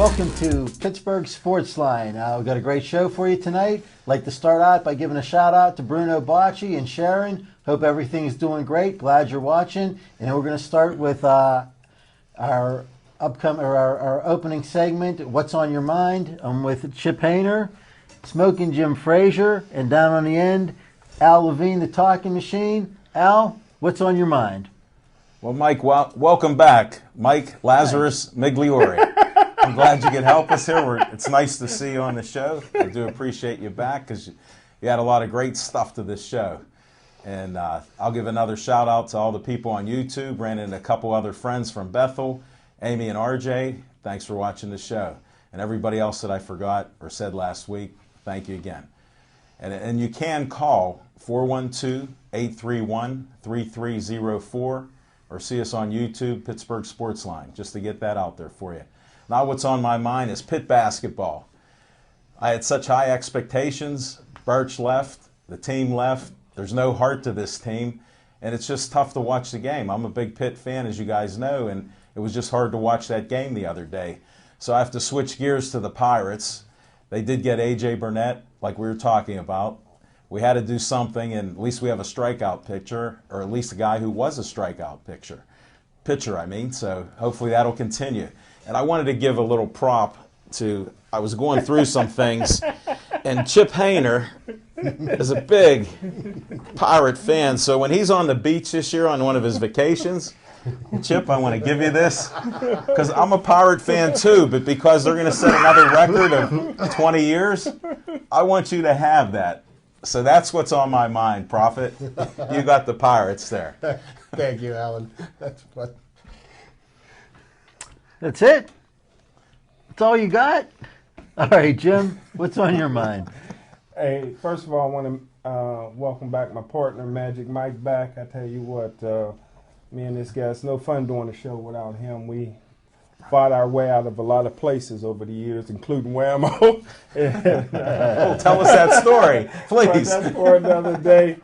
Welcome to Pittsburgh Sportsline. We've got a great show for you tonight. I'd like to start out by giving a shout out to Bruno Bocci and Sharon. Hope everything is doing great. Glad you're watching. And then we're going to start with our opening segment, What's on Your Mind? I'm with Chip Hayner, Smoking Jim Frazier, and down on the end, Al Levine, the talking machine. Al, what's on your mind? Well, Mike, welcome back. Mike Lazarus Migliore. I'm glad you could help us here. It's nice to see you on the show. I do appreciate you back because you had a lot of great stuff to this show. And I'll give another shout out to all the people on YouTube, ran into a couple other friends from Bethel, Amy and RJ. Thanks for watching the show. And everybody else that I forgot or said last week, thank you again. And you can call 412-831-3304 or see us on YouTube, Pittsburgh Sportsline, just to get that out there for you. Now what's on my mind is Pitt basketball. I had such high expectations. Birch left, the team left. There's no heart to this team, and it's just tough to watch the game. I'm a big Pitt fan, as you guys know, and it was just hard to watch that game the other day. So I have to switch gears to the Pirates. They did get A.J. Burnett, like we were talking about. We had to do something, and at least we have a strikeout pitcher, or at least a guy who was a strikeout pitcher. So hopefully that'll continue. And I wanted to give a little prop to, I was going through some things, and Chip Hayner is a big Pirate fan. So when he's on the beach this year on one of his vacations, Chip, I want to give you this, because I'm a Pirate fan too, but because they're going to set another record of 20 years, I want you to have that. So that's what's on my mind, Prophet. You got the Pirates there. Thank you, Alan. That's fun. That's it? That's all you got? All right, Jim, what's on your mind? Hey, first of all, I want to welcome back my partner, Magic Mike, back. I tell you what, me and this guy, it's no fun doing the show without him. We fought our way out of a lot of places over the years, including Whammo. Tell us that story, please. That's for another day.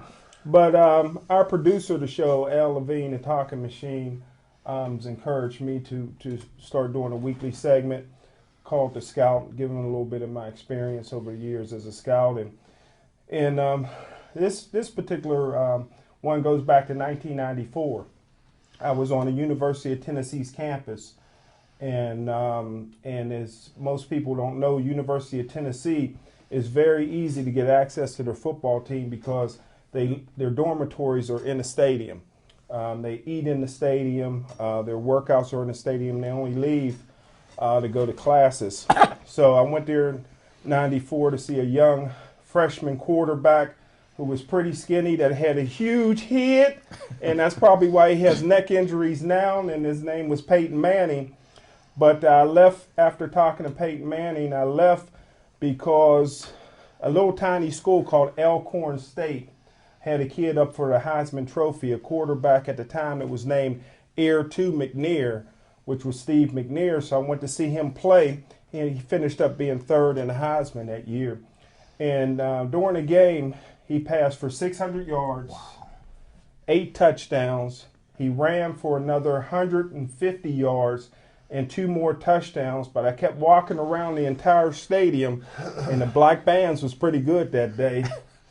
But our producer of the show, Al Levine, the talking machine, has encouraged me to start doing a weekly segment called The Scout, giving a little bit of my experience over the years as a scout. And this particular one goes back to 1994. I was on the University of Tennessee's campus. And as most people don't know, University of Tennessee is very easy to get access to their football team because their dormitories are in the stadium. They eat in the stadium. Their workouts are in the stadium. They only leave to go to classes. So I went there in '94 to see a young freshman quarterback who was pretty skinny that had a huge head, and that's probably why he has neck injuries now, and his name was Peyton Manning. But I left after talking to Peyton Manning. I left because a little tiny school called Elkhorn State had a kid up for the Heisman Trophy, a quarterback at the time that was named heir to McNair, which was Steve McNair. So I went to see him play, and he finished up being third in the Heisman that year. And during the game, he passed for 600 yards, 8 touchdowns. He ran for another 150 yards and 2 more touchdowns. But I kept walking around the entire stadium, and the black bands was pretty good that day.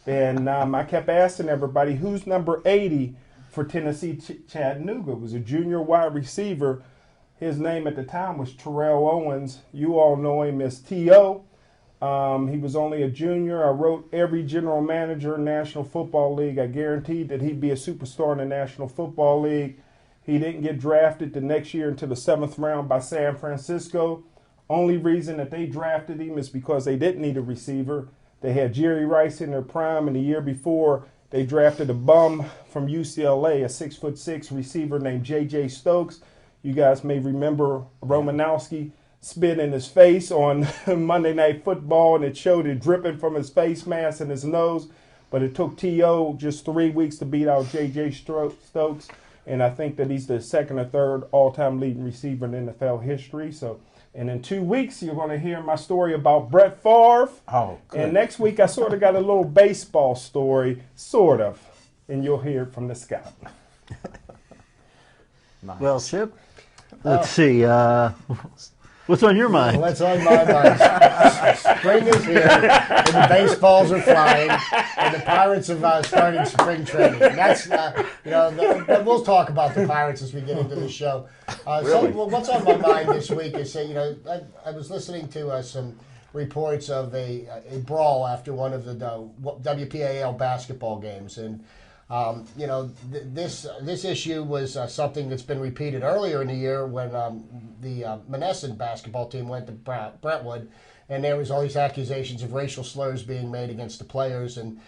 And I kept asking everybody, who's number 80 for Tennessee Chattanooga? It was a junior wide receiver. His name at the time was Terrell Owens. You all know him as T.O. He was only a junior. I wrote every general manager in National Football League. I guaranteed that he'd be a superstar in the National Football League. He didn't get drafted the next year until the 7th round by San Francisco. Only reason that they drafted him is because they didn't need a receiver. They had Jerry Rice in their prime, and the year before they drafted a bum from UCLA, a 6'6" receiver named J.J. Stokes. You guys may remember Romanowski spit in his face on Monday Night Football, and it showed it dripping from his face mask and his nose. But it took T.O. just 3 weeks to beat out J.J. Stokes, and I think that he's the second or third all-time leading receiver in NFL history. And in 2 weeks, you're going to hear my story about Brett Favre. Oh, good. And next week, I sort of got a little baseball story, sort of, and you'll hear it from the Scout. Nice. Well, Chip, let's see. What's on your mind? What's on my mind? Spring is here, and the baseballs are flying, and the Pirates have started spring training. And that's, we'll talk about the Pirates as we get into the show. Really? What's on my mind this week is, I was listening to some reports of a brawl after one of the WPAL basketball games, and this issue was something that's been repeated earlier in the year when the Monessen basketball team went to Brentwood, and there was all these accusations of racial slurs being made against the players, and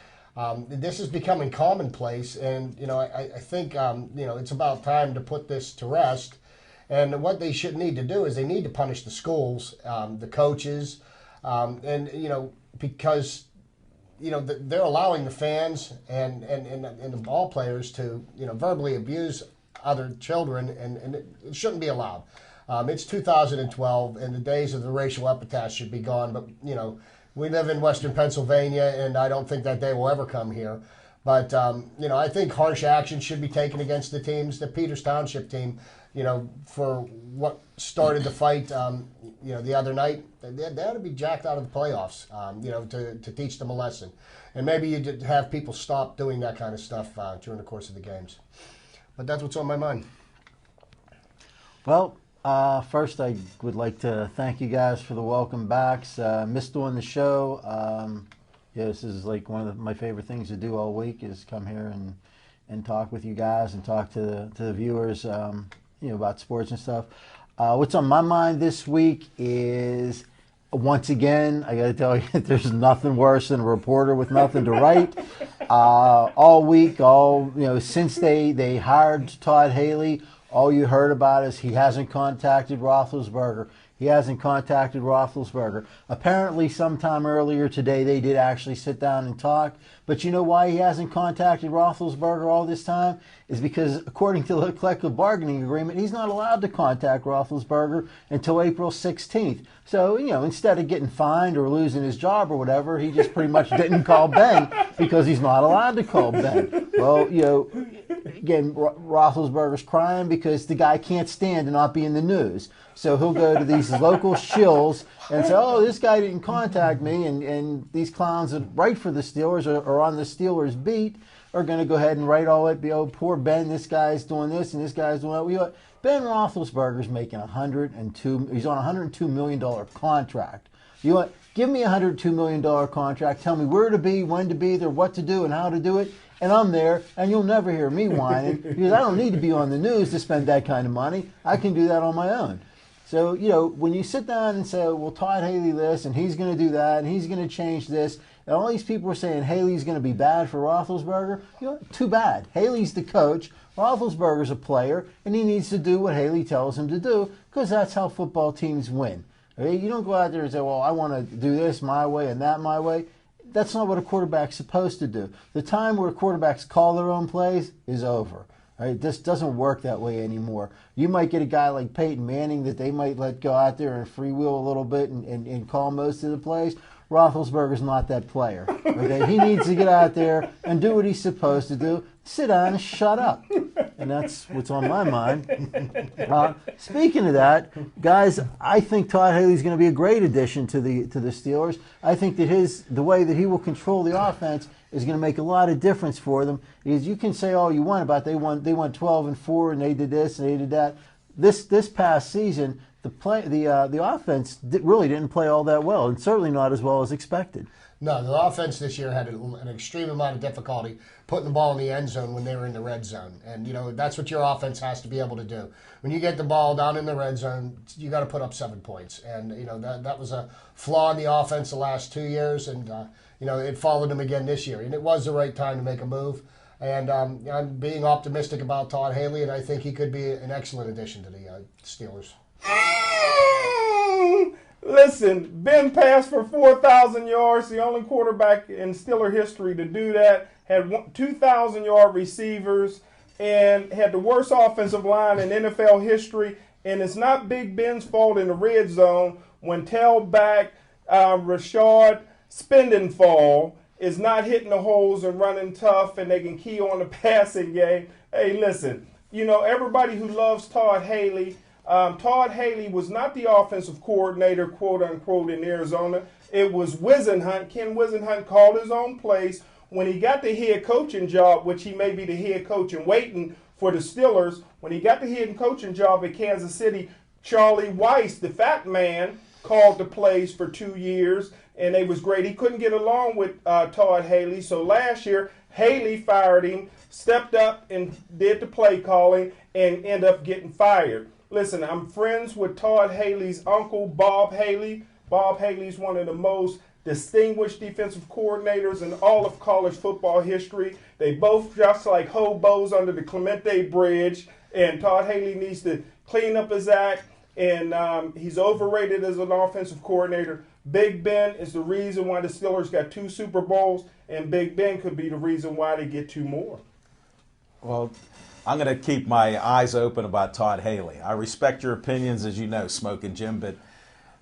this is becoming commonplace. And I think it's about time to put this to rest. And what they should need to do is they need to punish the schools, the coaches, because they're allowing the fans and the ball players to verbally abuse other children, and it shouldn't be allowed. It's 2012, and the days of the racial epithets should be gone. But we live in Western Pennsylvania, and I don't think that day will ever come here. But I think harsh action should be taken against the teams. The Peters Township team, for what started the fight, the other night, they ought to be jacked out of the playoffs, to teach them a lesson. And maybe you have people stop doing that kind of stuff during the course of the games. But that's what's on my mind. Well, first I would like to thank you guys for the welcome backs. Missed doing the show. This is like one of my favorite things to do all week is come here and talk with you guys and talk to the viewers, about sports and stuff. What's on my mind this week is, once again, I got to tell you, there's nothing worse than a reporter with nothing to write. All week, since they hired Todd Haley, all you heard about is he hasn't contacted Roethlisberger. He hasn't contacted Roethlisberger. Apparently, sometime earlier today, they did actually sit down and talk. But you know why he hasn't contacted Roethlisberger all this time? Is because, according to the collective bargaining agreement, he's not allowed to contact Roethlisberger until April 16th. So, instead of getting fined or losing his job or whatever, he just pretty much didn't call Ben because he's not allowed to call Ben. Well, again, Roethlisberger's crying because the guy can't stand to not be in the news. So he'll go to these local shills and say, oh, this guy didn't contact me, and these clowns that write for the Steelers or on the Steelers beat are going to go ahead and write all it. Poor Ben, this guy's doing this and this guy's doing that. Ben Roethlisberger's making he's on a $102 million contract. Give me a $102 million contract. Tell me where to be, when to be there, what to do, and how to do it. And I'm there, and you'll never hear me whining because I don't need to be on the news to spend that kind of money. I can do that on my own. So, when you sit down and say, well, Todd Haley this, and he's going to do that, and he's going to change this, and all these people are saying Haley's going to be bad for Roethlisberger, too bad. Haley's the coach, Roethlisberger's a player, and he needs to do what Haley tells him to do because that's how football teams win. Okay? You don't go out there and say, well, I want to do this my way and that my way. That's not what a quarterback's supposed to do. The time where quarterbacks call their own plays is over. Right? This doesn't work that way anymore. You might get a guy like Peyton Manning that they might let go out there and freewheel a little bit and call most of the plays. Roethlisberger's not that player. Okay? He needs to get out there and do what he's supposed to do. Sit down and shut up. And that's what's on my mind. Speaking of that, guys, I think Todd Haley's going to be a great addition to the Steelers. I think that the way that he will control the offense is going to make a lot of difference for them. Because you can say all you want about they won 12-4 and they did this and they did that. This past season, the offense really didn't play all that well, and certainly not as well as expected. No, the offense this year had an extreme amount of difficulty putting the ball in the end zone when they were in the red zone. And, that's what your offense has to be able to do. When you get the ball down in the red zone, you got to put up 7 points. And, that was a flaw in the offense the last 2 years. And, it followed them again this year. And it was the right time to make a move. And I'm being optimistic about Todd Haley, and I think he could be an excellent addition to the Steelers. Listen, Ben passed for 4,000 yards, the only quarterback in Steeler history to do that, had 2,000-yard receivers, and had the worst offensive line in NFL history. And it's not Big Ben's fault in the red zone when tailback Rashad Spendenfall is not hitting the holes and running tough, and they can key on the passing game. Hey, listen, everybody who loves Todd Haley Todd Haley was not the offensive coordinator, quote unquote, in Arizona. It was Wisenhunt. Ken Wisenhunt called his own plays. When he got the head coaching job, which he may be the head coach in waiting for the Steelers, when he got the head coaching job at Kansas City, Charlie Weiss, the fat man, called the plays for 2 years, and they was great. He couldn't get along with Todd Haley, so last year Haley fired him, stepped up and did the play calling, and ended up getting fired. Listen, I'm friends with Todd Haley's uncle, Bob Haley. Bob Haley's one of the most distinguished defensive coordinators in all of college football history. They both just like hobos under the Clemente Bridge, and Todd Haley needs to clean up his act, and he's overrated as an offensive coordinator. Big Ben is the reason why the Steelers got 2 Super Bowls, and Big Ben could be the reason why they get 2 more. Well, I'm going to keep my eyes open about Todd Haley. I respect your opinions, as you know, Smoking Jim, but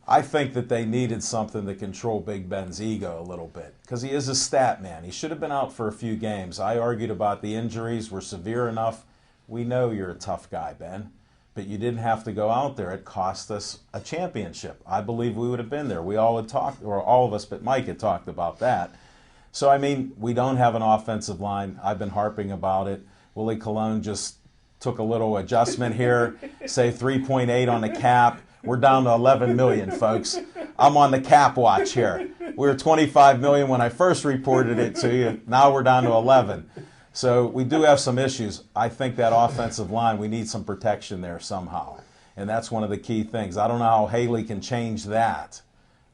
I think that they needed something to control Big Ben's ego a little bit, because he is a stat man. He should have been out for a few games. I argued about the injuries were severe enough. We know you're a tough guy, Ben, but you didn't have to go out there. It cost us a championship. I believe we would have been there. We all had talked, or all of us but Mike had talked about that. So, I mean, we don't have an offensive line. I've been harping about it. Willie Colon just took a little adjustment here, say 3.8 on the cap. We're down to 11 million, folks. I'm on the cap watch here. We were 25 million when I first reported it to you. Now we're down to 11. So we do have some issues. I think that offensive line, we need some protection there somehow. And that's one of the key things. I don't know how Haley can change that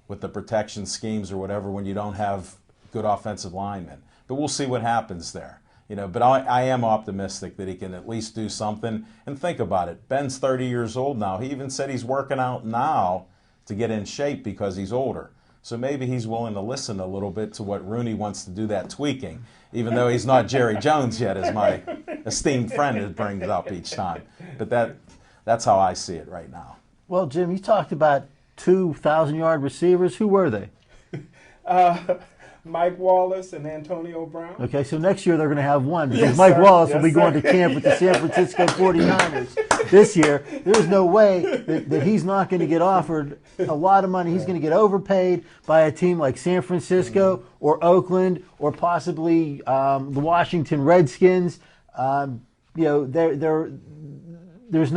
with the protection schemes or whatever when you don't have good offensive linemen. But we'll see what happens there. But I am optimistic that he can at least do something. And think about it. Ben's 30 years old now. He even said he's working out now to get in shape because he's older. So maybe he's willing to listen a little bit to what Rooney wants to do that tweaking, even though he's not Jerry Jones yet, as my esteemed friend brings up each time. But that's how I see it right now. Well, Jim, you talked about 2,000-yard receivers. Who were they? Mike Wallace and Antonio Brown. Okay, so next year they're going to have one because Yes, Mike sir. Wallace Yes, will be going sir. to camp with the San Francisco 49ers this year. There's no way that he's not going to get offered a lot of money. He's going to get overpaid by a team like San Francisco or Oakland or possibly the Washington Redskins. There's no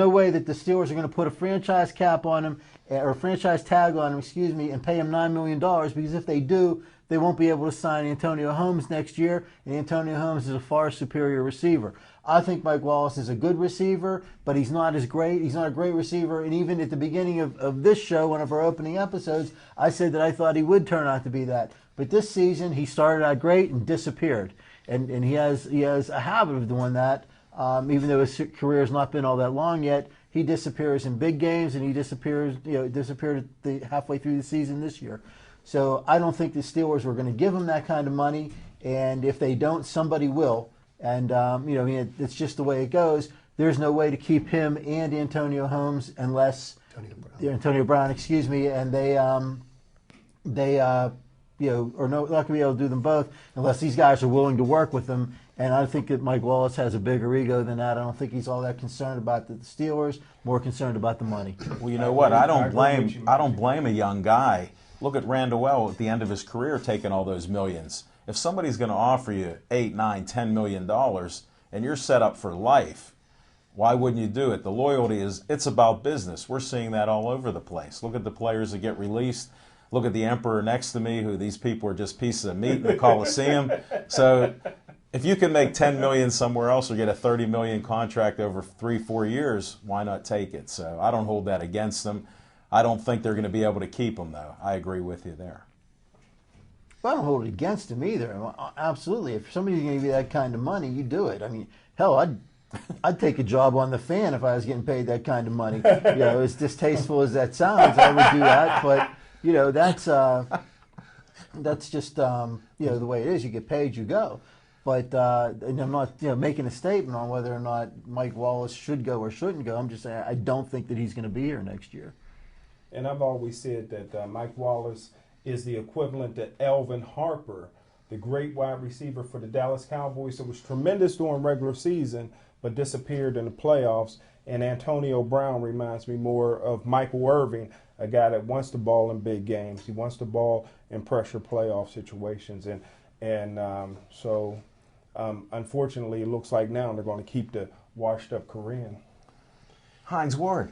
way that the Steelers are going to put a franchise cap on him or a franchise tag on him, and pay him $9 million because if they do, they won't be able to sign Antonio Holmes next year, and Antonio Holmes is a far superior receiver. I think Mike Wallace is a good receiver, but he's not as great. He's not a great receiver, and even at the beginning of this show, one of our opening episodes, I said that I thought he would turn out to be that. But this season, he started out great and disappeared, and he has a habit of doing that. Even though his career has not been all that long yet, he disappears in big games, and he disappeared halfway through the season this year. So I don't think the Steelers were going to give him that kind of money, and if they don't, somebody will. And it's just the way it goes. There's no way to keep him and Antonio Holmes unless Antonio Brown, and they are not going to be able to do them both unless these guys are willing to work with them. And I think that Mike Wallace has a bigger ego than that. I don't think he's all that concerned about the Steelers, more concerned about the money. Well, you know what? I don't blame a young guy. Look at Randall at the end of his career taking all those millions. If somebody's going to offer you $8, $9, $10 million and you're set up for life, why wouldn't you do it? The loyalty it's about business. We're seeing that all over the place. Look at the players that get released. Look at the emperor next to me, who these people are just pieces of meat in the Coliseum. So if you can make $10 million somewhere else or get a $30 million contract over 3-4 years, why not take it? So I don't hold that against them. I don't think they're going to be able to keep him, though. I agree with you there. Well, I don't hold it against him either. Absolutely. If somebody's going to give you that kind of money, you do it. I mean, hell, I'd take a job on the Fan if I was getting paid that kind of money. As distasteful as that sounds, I would do that. But that's just the way it is. You get paid, you go. But and I'm not making a statement on whether or not Mike Wallace should go or shouldn't go. I'm just saying I don't think that he's going to be here next year. And I've always said that Mike Wallace is the equivalent to Elvin Harper, the great wide receiver for the Dallas Cowboys. It was tremendous during regular season, but disappeared in the playoffs. And Antonio Brown reminds me more of Michael Irvin, a guy that wants the ball in big games. He wants the ball in pressure playoff situations. So unfortunately, it looks like now they're going to keep the washed-up Korean. Hines Ward.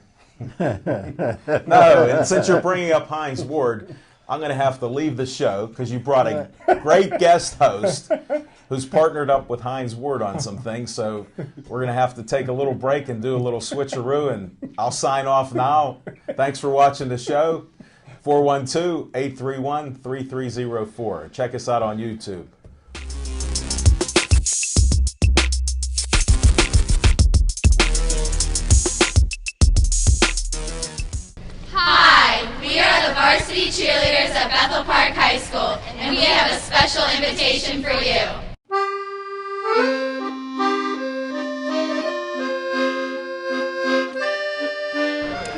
No, and since you're bringing up Hines Ward, I'm going to have to leave the show because you brought a great guest host who's partnered up with Hines Ward on some things. So we're going to have to take a little break and do a little switcheroo, and I'll sign off now. Thanks for watching the show. 412-831-3304. Check us out on YouTube. Varsity cheerleaders at Bethel Park High School, and we have a special invitation for you.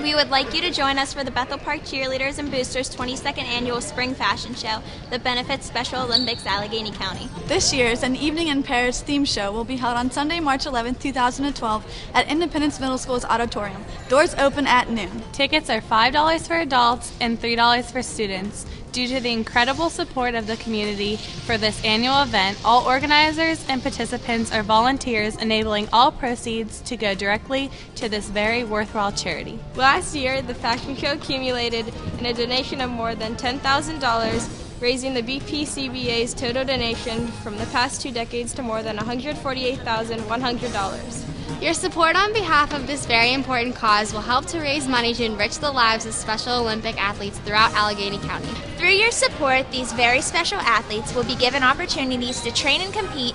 We would like you to join us for the Bethel Park Cheerleaders and Boosters 22nd Annual Spring Fashion Show that benefits Special Olympics Allegheny County. This year's An Evening in Paris theme show will be held on Sunday, March 11, 2012 at Independence Middle School's auditorium. Doors open at noon. Tickets are $5 for adults and $3 for students. Due to the incredible support of the community for this annual event, all organizers and participants are volunteers, enabling all proceeds to go directly to this very worthwhile charity. Last year, the fashion show accumulated in a donation of more than $10,000, raising the BPCBA's total donation from the past 2 decades to more than $148,100. Your support on behalf of this very important cause will help to raise money to enrich the lives of Special Olympic athletes throughout Allegheny County. Through your support, these very special athletes will be given opportunities to train and compete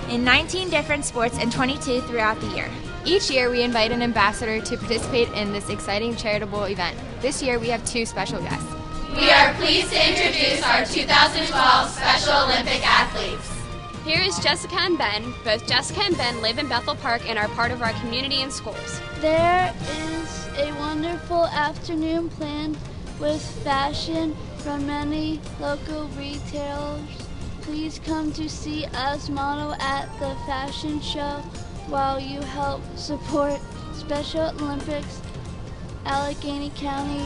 in 19 different sports and 22 throughout the year. Each year we invite an ambassador to participate in this exciting charitable event. This year we have 2 special guests. We are pleased to introduce our 2012 Special Olympic athletes. Here is Jessica and Ben. Both Jessica and Ben live in Bethel Park and are part of our community and schools. There is a wonderful afternoon planned with fashion from many local retailers. Please come to see us model at the fashion show while you help support Special Olympics Allegheny County,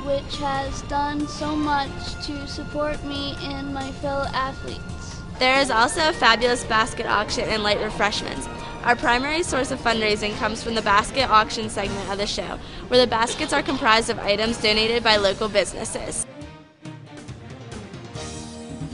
which has done so much to support me and my fellow athletes. There is also a fabulous basket auction and light refreshments. Our primary source of fundraising comes from the basket auction segment of the show, where the baskets are comprised of items donated by local businesses.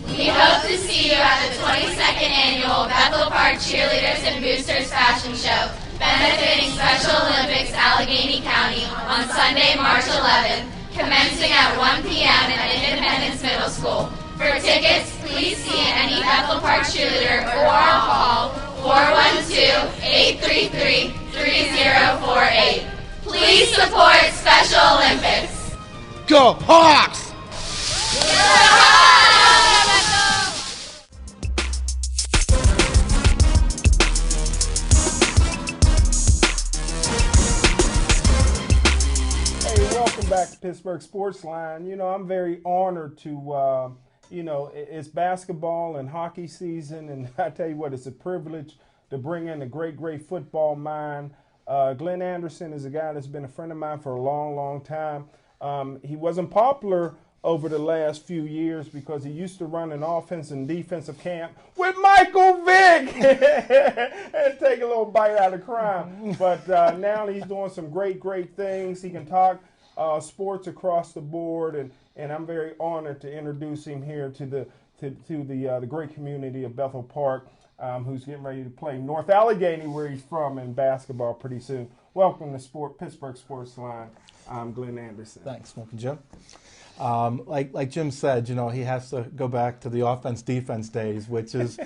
We hope to see you at the 22nd Annual Bethel Park Cheerleaders and Boosters Fashion Show, benefiting Special Olympics Allegheny County on Sunday, March 11th, commencing at 1 p.m. at Independence Middle School. For tickets, please see any Bethel Park cheerleader or call 412-833-3048. Please support Special Olympics. Go Hawks! Hey, welcome back to Pittsburgh Sportsline. You know, I'm very honored to it's basketball and hockey season, and I tell you what, it's a privilege to bring in a great football mind. Glenn Anderson is a guy that's been a friend of mine for a long, long time. He wasn't popular over the last few years because he used to run an offense and defensive camp with Michael Vick and take a little bite out of crime. But now he's doing some great things. He can talk sports across the board, and I'm very honored to introduce him here to the great community of Bethel Park, who's getting ready to play North Allegheny, where he's from, in basketball pretty soon. Welcome to Pittsburgh Sportsline. I'm Glenn Anderson. Thanks, Smoky Joe. Like Jim said, he has to go back to the offense-defense days, which is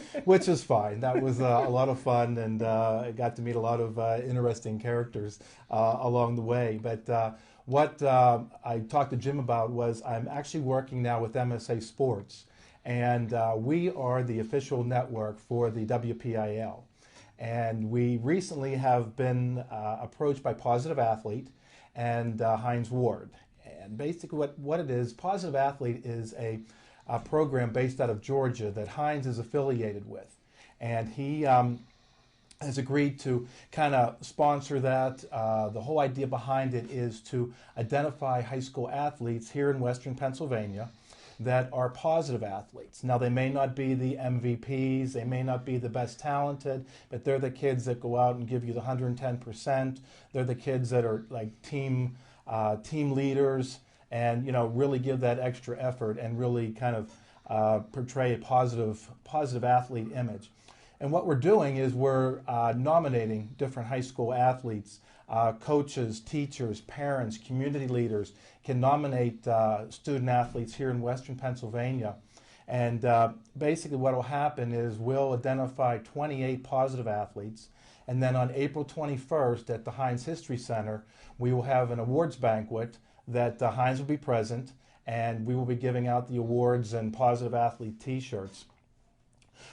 fine. That was a lot of fun, and I got to meet a lot of interesting characters along the way. But what I talked to Jim about was I'm actually working now with MSA Sports, and we are the official network for the WPIL. And we recently have been approached by Positive Athlete and Hines Ward. And basically what it is, Positive Athlete is a program based out of Georgia that Hines is affiliated with. And he has agreed to kind of sponsor that. The whole idea behind it is to identify high school athletes here in Western Pennsylvania that are positive athletes. Now, they may not be the MVPs, they may not be the best talented, but they're the kids that go out and give you the 110%. They're the kids that are like team leaders, and really give that extra effort and really kind of portray a positive athlete image. And what we're doing is we're nominating different high school athletes. Coaches, teachers, parents, community leaders can nominate student athletes here in Western Pennsylvania. And basically what will happen is we'll identify 28 positive athletes. And then on April 21st at the Heinz History Center, we will have an awards banquet that Heinz will be present, and we will be giving out the awards and positive athlete t-shirts,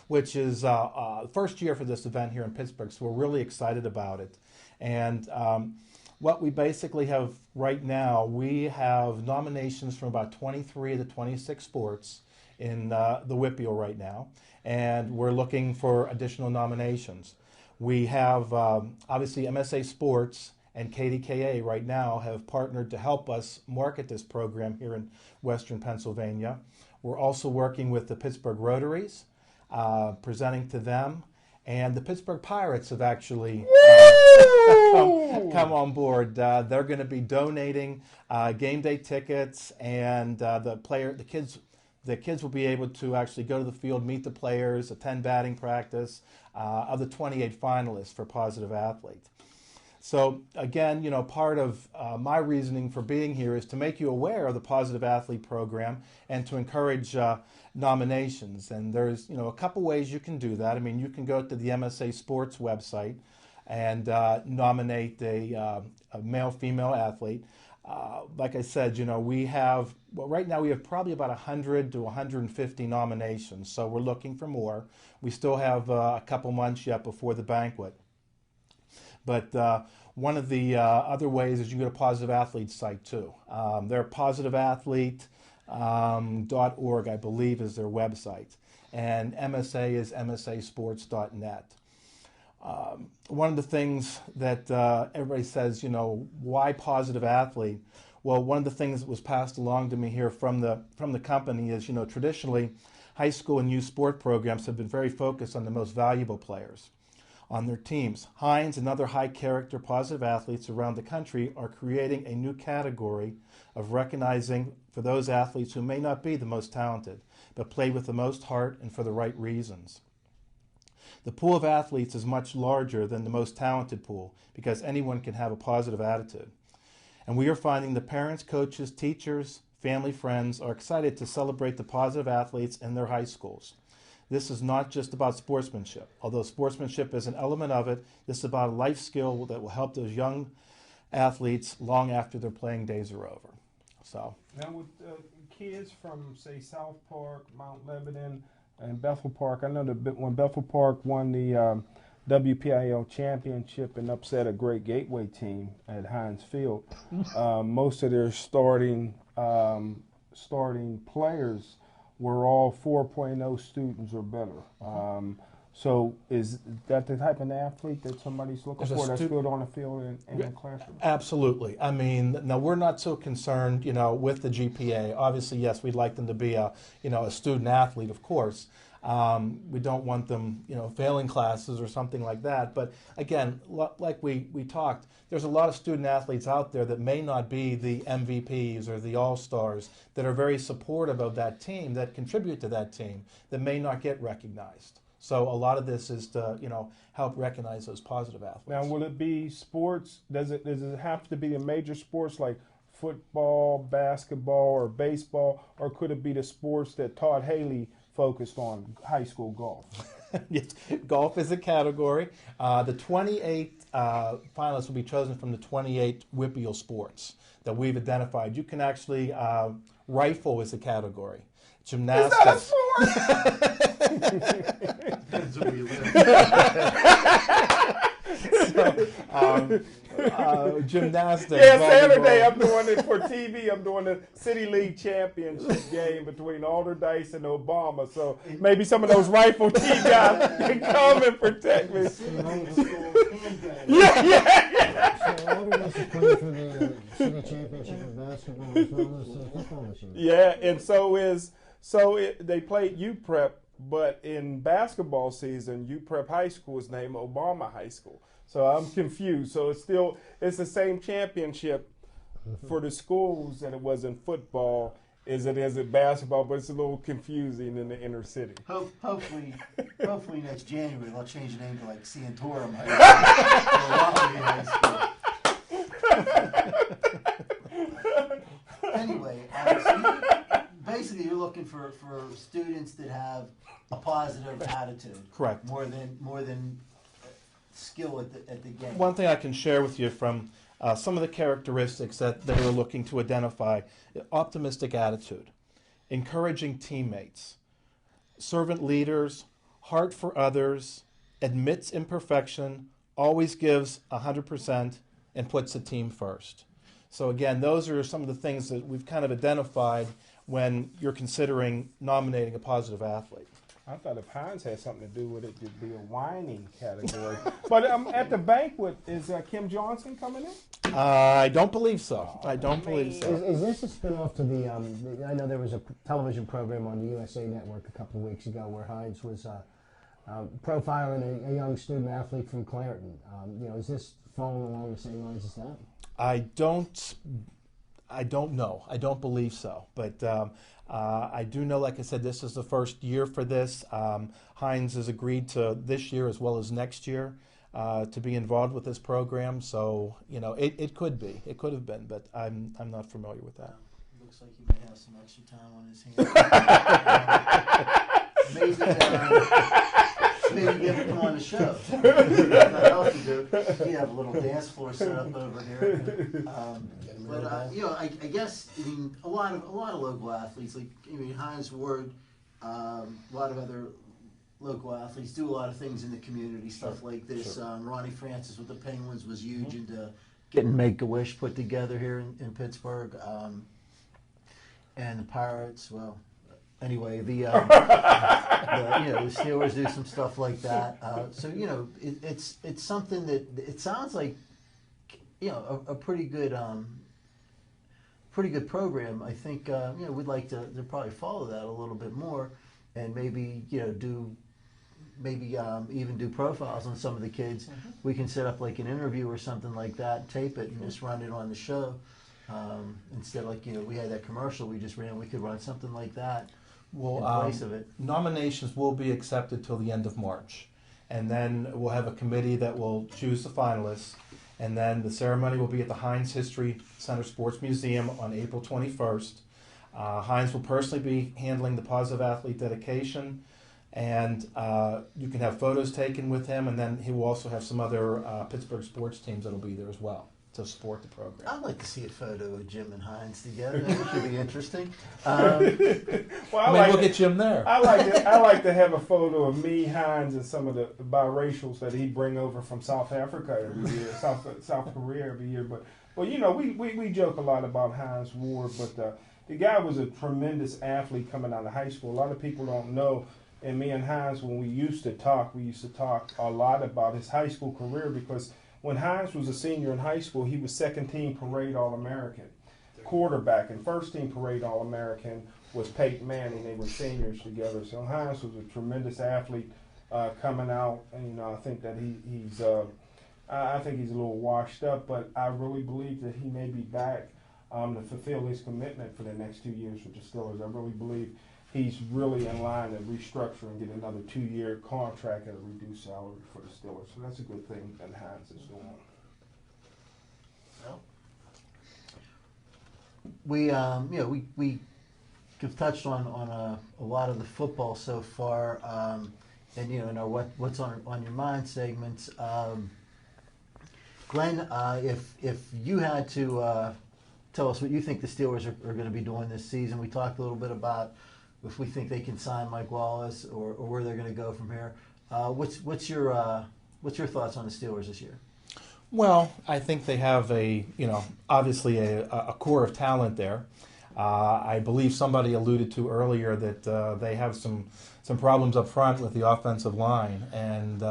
which is the first year for this event here in Pittsburgh, so we're really excited about it. And what we basically have right now, we have nominations from about 23 of the 26 sports in the WIPIAL right now, and we're looking for additional nominations. We have, obviously, MSA Sports and KDKA right now have partnered to help us market this program here in Western Pennsylvania. We're also working with the Pittsburgh Rotaries, presenting to them, and the Pittsburgh Pirates have actually come on board. They're going to be donating game day tickets, and the kids will be able to actually go to the field, meet the players, attend batting practice of the 28 finalists for positive athlete. So again, part of my reasoning for being here is to make you aware of the Positive Athlete Program and to encourage nominations. And there's, a couple ways you can do that. I mean, you can go to the MSA Sports website and nominate a male-female athlete. Like I said, right now we have probably about 100 to 150 nominations, so we're looking for more. We still have a couple months yet before the banquet. But one of the other ways is you go to Positive Athlete site too. They're positiveathlete.org, I believe, is their website. And MSA is msasports.net. One of the things that everybody says, why positive athlete? Well, one of the things that was passed along to me here from the company is, traditionally, high school and youth sport programs have been very focused on the most valuable players on their teams. Heinz and other high-character positive athletes around the country are creating a new category of recognizing for those athletes who may not be the most talented, but play with the most heart and for the right reasons. The pool of athletes is much larger than the most talented pool because anyone can have a positive attitude. And we are finding the parents, coaches, teachers, family, friends are excited to celebrate the positive athletes in their high schools. This is not just about sportsmanship. Although sportsmanship is an element of it, this is about a life skill that will help those young athletes long after their playing days are over. So now with kids from, say, South Park, Mount Lebanon, and Bethel Park, I know that when Bethel Park won the WPIL championship and upset a great Gateway team at Heinz Field, most of their starting players were all 4.0 students or better. So is that the type of athlete that somebody's looking for that's good on the field and in the classroom? Absolutely. I mean, no, we're not so concerned, with the GPA. Obviously, yes, we'd like them to be a student athlete, of course. We don't want them, failing classes or something like that. But again, like we talked, there's a lot of student athletes out there that may not be the MVPs or the All-Stars that are very supportive of that team, that contribute to that team, that may not get recognized. So a lot of this is to, help recognize those positive athletes. Now, will it be sports? Does it have to be a major sports like football, basketball, or baseball, or could it be the sports that Todd Haley focused on, high school golf? Yes, golf is a category. The 28 finalists will be chosen from the 28 WIPIAL sports that we've identified. You can actually, rifle is a category. Gymnastics. Is that a sport? Gymnastics. Yeah, volleyball. Saturday I'm doing it for TV. I'm doing the City League Championship game between Alderdice and Obama. So maybe some of those rifle team guys can come and protect me. Yeah. So Alderdice is playing for the city championship of basketball as well as the football this year. Yeah, and they played UPrep, but in basketball season, UPrep High School is named Obama High School. So I'm confused. So it's the same championship for the schools that it was in football as it is in basketball, but it's a little confusing in the inner city. Hopefully next January they'll change the name to like Santorum High School. Anyway, basically you're looking for students that have a positive attitude. Correct. More than skill at the game. One thing I can share with you from some of the characteristics that they were looking to identify: optimistic attitude, encouraging teammates, servant leaders, heart for others, admits imperfection, always gives 100%, and puts the team first. So again, those are some of the things that we've kind of identified when you're considering nominating a positive athlete. I thought if Hines had something to do with it, it'd be a whining category. But at the banquet, is Kim Johnson coming in? I don't believe so. I don't believe so. Is this a spin-off to the, I know there was a television program on the USA Network a couple of weeks ago where Hines was profiling a young student athlete from Clareton. Is this following along the same lines as that? I don't know. I don't believe so. But I do know, like I said, this is the first year for this. Hines has agreed to this year as well as next year to be involved with this program. So, it could be. It could have been, but I'm not familiar with that. Looks like he may have some extra time on his hands. Maybe get him to come on the show. Nothing else to do. We have a little dance floor set up over here. I guess a lot of local athletes, like Hines Ward, a lot of other local athletes do a lot of things in the community, stuff like this. Sure. Ronnie Francis with the Penguins was huge into getting Make-A-Wish put together here in Pittsburgh, and the Pirates. Well. Anyway, the Steelers do some stuff like that. It's something that it sounds like a pretty good program. I think we'd like to probably follow that a little bit more, and maybe even do profiles on some of the kids. Mm-hmm. We can set up like an interview or something like that, tape it, and just run it on the show. Instead of we had that commercial we just ran. We could run something like that. Well, in place of it. Nominations will be accepted till the end of March, and then we'll have a committee that will choose the finalists, and then the ceremony will be at the Hines History Center Sports Museum on April 21st. Hines will personally be handling the positive athlete dedication, and you can have photos taken with him, and then he will also have some other Pittsburgh sports teams that will be there as well to support the program. I'd like to see a photo of Jim and Hines together. That should be interesting. We'll get Jim there. I like to have a photo of me, Hines, and some of the biracials that he bring over from South Africa every year, South Korea every year. But we joke a lot about Hines Ward, but the guy was a tremendous athlete coming out of high school. A lot of people don't know. And me and Hines, when we used to talk a lot about his high school career, because when Hines was a senior in high school, he was second-team parade All-American quarterback, and first-team parade All-American was Peyton Manning. They were seniors together. So Hines was a tremendous athlete coming out, and I think that he's a little washed up, but I really believe that he may be back to fulfill his commitment for the next 2 years with the Steelers. I really believe he's really in line to restructure and get another 2-year contract at a reduced salary for the Steelers. So that's a good thing that Hines is doing. Well, we have touched on a lot of the football so far, and in our what's on your mind segments. Glenn, if you had to tell us what you think the Steelers are going to be doing this season, we talked a little bit about if we think they can sign Mike Wallace or where they're going to go from here. What's your What's your thoughts on the Steelers this year? Well, I think they have obviously a core of talent there. I believe somebody alluded to earlier that they have some problems up front with the offensive line, and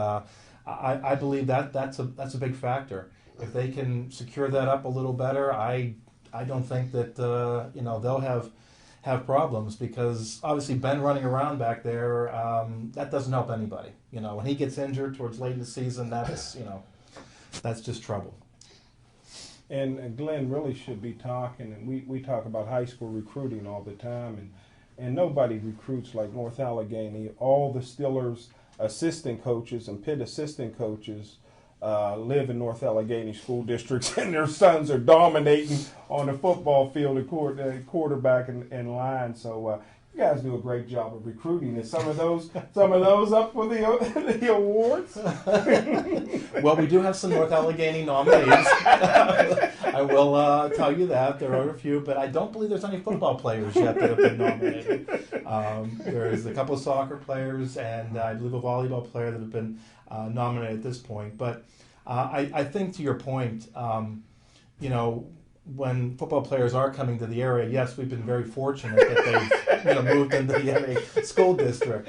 I believe that's a big factor. If they can secure that up a little better, I don't think that they'll have problems, because obviously Ben running around back there, that doesn't help anybody. When he gets injured towards late in the season, that's just trouble. And Glenn really should be talking, and we talk about high school recruiting all the time, and nobody recruits like North Allegheny. All the Steelers assistant coaches and Pitt assistant coaches live in North Allegheny school districts, and their sons are dominating on the football field, the quarterback and line. So you guys do a great job of recruiting. Is some of those up for the awards? Well, we do have some North Allegheny nominees. I will tell you that there are a few, but I don't believe there's any football players yet that have been nominated. There's a couple of soccer players and I believe a volleyball player that have been nominated at this point. But I think, to your point, when football players are coming to the area, yes, we've been very fortunate that they've moved into the NA school district.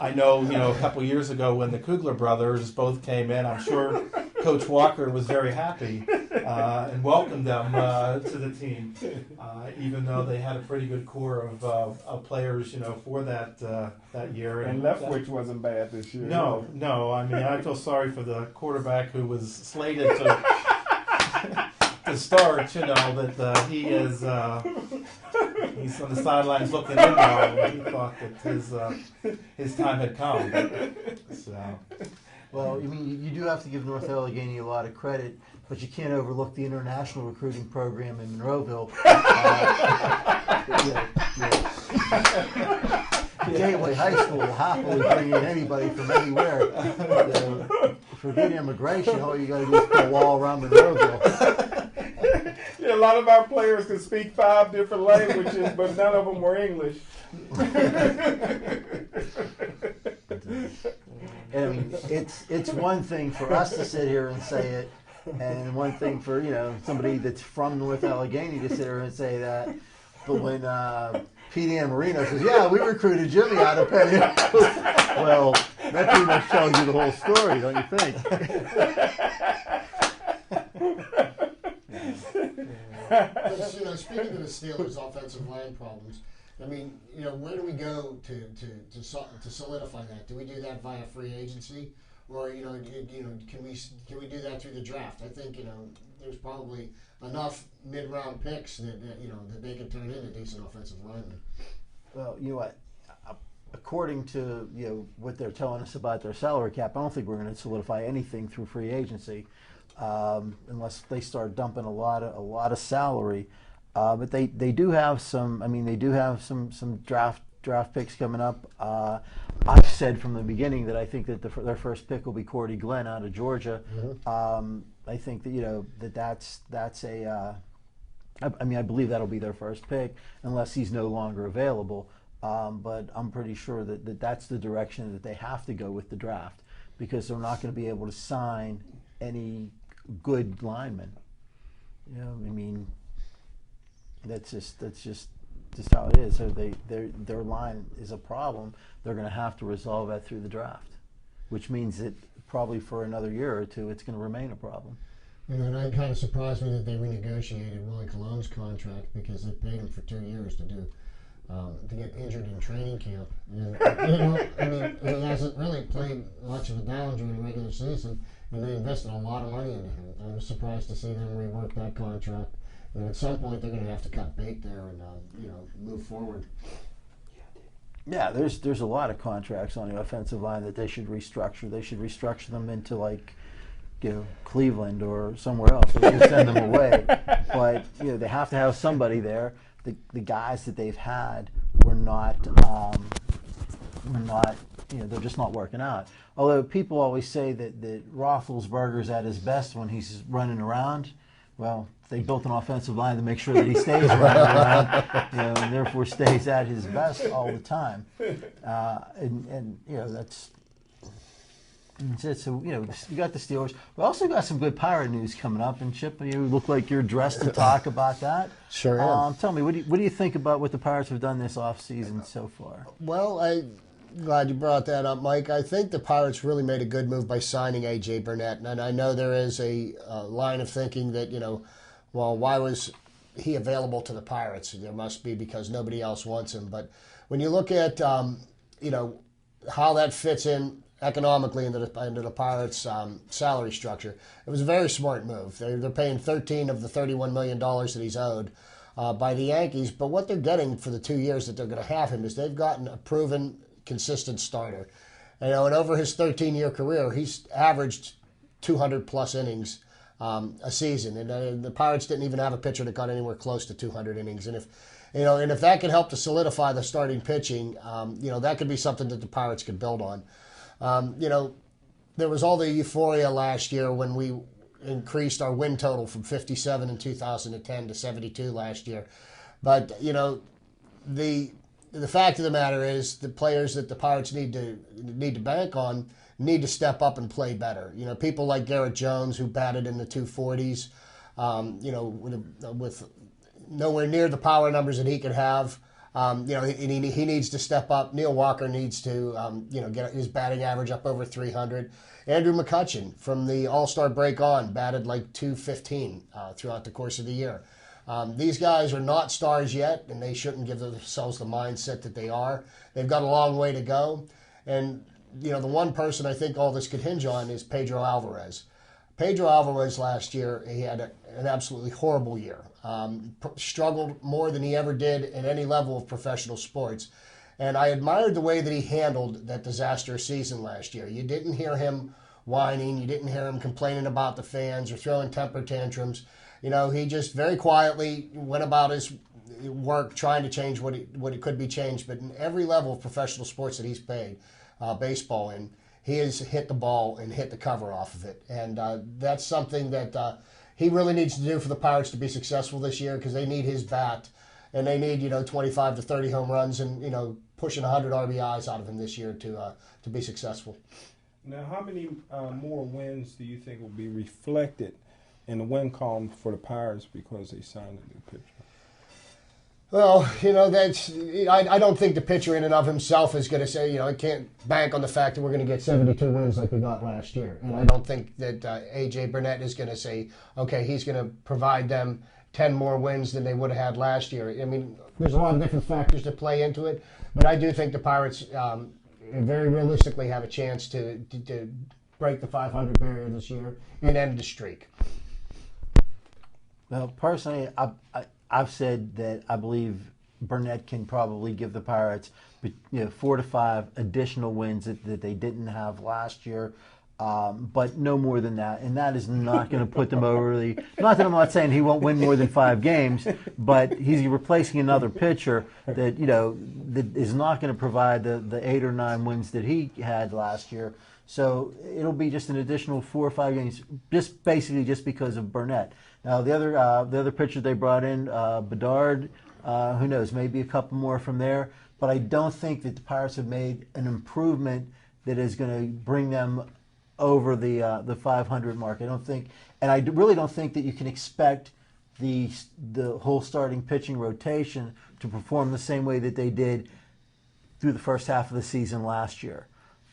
I know, a couple of years ago when the Kugler brothers both came in, I'm sure Coach Walker was very happy and welcomed them to the team, even though they had a pretty good core of players, for that year. And Leftwich wasn't bad this year. No. I mean, I feel sorry for the quarterback who was slated to start, that he is he's on the sidelines looking in now. He thought that his time had come. Well, I mean, you do have to give North Allegheny a lot of credit, but you can't overlook the international recruiting program in Monroeville. Gateway High School will happily bring in anybody from anywhere. Forget immigration, all you got to do is put a wall around Monroeville. Yeah, a lot of our players can speak 5 different languages, but none of them were English. I mean, it's one thing for us to sit here and say it, and one thing for somebody that's from North Allegheny to sit here and say that. But when Pete Marino says, "Yeah, we recruited Jimmy out of Penn," well, that pretty much tells you the whole story, don't you think? But, speaking of the Steelers' offensive line problems, I mean, where do we go to solidify that? Do we do that via free agency, or can we do that through the draft? I think there's probably enough mid-round picks that they can turn into decent offensive linemen. Well, you know what? According to what they're telling us about their salary cap, I don't think we're going to solidify anything through free agency, unless they start dumping a lot of salary. But they do have some. I mean, they do have some draft picks coming up. I've said from the beginning that I think that their first pick will be Cordy Glenn out of Georgia. Mm-hmm. I think that that's a. I mean, I believe that'll be their first pick unless he's no longer available. But I'm pretty sure that that's the direction that they have to go with the draft, because they're not going to be able to sign any good linemen. I mean, that's just how it is. So their line is a problem. They're going to have to resolve that through the draft, which means that probably for another year or two it's going to remain a problem. And it kind of surprised me that they renegotiated Willie Cologne's contract, because they paid him for 2 years to get injured in training camp. And, I mean, he hasn't really played much of a down during the regular season, and they invested a lot of money into him. I was surprised to see them rework that contract. And at some point, they're going to have to cut bait there and move forward. Yeah, there's a lot of contracts on the offensive line that they should restructure. They should restructure them into Cleveland or somewhere else. They just send them away. But they have to have somebody there. The guys that they've had were not they're just not working out. Although people always say that Roethlisberger's at his best when he's running around. Well, they built an offensive line to make sure that he stays running around, and therefore stays at his best all the time. And that's So, you got the Steelers. We also got some good Pirate news coming up. And, Chip, you look like you're dressed to talk about that. Sure am. Tell me, what do you think about what the Pirates have done this offseason so far? Well, I'm glad you brought that up, Mike. I think the Pirates really made a good move by signing A.J. Burnett. And I know there is a line of thinking that, well, why was he available to the Pirates? There must be because nobody else wants him. But when you look at, how that fits in economically into the Pirates' salary structure, it was a very smart move. They're paying $13 of the $31 million that he's owed by the Yankees, but what they're getting for the 2 years that they're going to have him is they've gotten a proven, consistent starter. And over his 13-year career, he's averaged 200-plus innings a season, and the Pirates didn't even have a pitcher that got anywhere close to 200 innings. And if that could help to solidify the starting pitching, that could be something that the Pirates could build on. There was all the euphoria last year when we increased our win total from 57 in 2010 to 72 last year. But, the fact of the matter is the players that the Pirates need to bank on need to step up and play better. People like Garrett Jones, who batted in the 240s, with nowhere near the power numbers that he could have. He needs to step up. Neil Walker needs to, get his batting average up over 300. Andrew McCutchen, from the All-Star break on, batted like 215 throughout the course of the year. These guys are not stars yet, and they shouldn't give themselves the mindset that they are. They've got a long way to go. And, the one person I think all this could hinge on is Pedro Alvarez. Pedro Alvarez last year, he had an absolutely horrible year. Struggled more than he ever did at any level of professional sports. And I admired the way that he handled that disastrous season last year. You didn't hear him whining. You didn't hear him complaining about the fans or throwing temper tantrums. He just very quietly went about his work trying to change what it could be changed. But in every level of professional sports that he's played baseball in, he has hit the ball and hit the cover off of it. And that's something that he really needs to do for the Pirates to be successful this year, because they need his bat, and they need 25 to 30 home runs and pushing 100 RBIs out of him this year to be successful. Now, how many more wins do you think will be reflected in the win column for the Pirates because they signed a new pitcher? Well, I don't think the pitcher in and of himself is going to say, I can't bank on the fact that we're going to get 72 wins like we got last year. And I don't think that A.J. Burnett is going to say, okay, he's going to provide them 10 more wins than they would have had last year. I mean, there's a lot of different factors that play into it, but I do think the Pirates very realistically have a chance to break the 500 barrier this year and end the streak. Well, personally, I've said that I believe Burnett can probably give the Pirates 4 to 5 additional wins that they didn't have last year, but no more than that. And that is not going to put them over the – not that I'm not saying he won't win more than 5 games, but he's replacing another pitcher that, that is not going to provide the 8 or 9 wins that he had last year. So it'll be just an additional 4 or 5 games, just because of Burnett. Now the other pitcher they brought in, Bedard, who knows, maybe a couple more from there. But I don't think that the Pirates have made an improvement that is going to bring them over the 500 mark. I don't think, and I really don't think that you can expect the whole starting pitching rotation to perform the same way that they did through the first half of the season last year.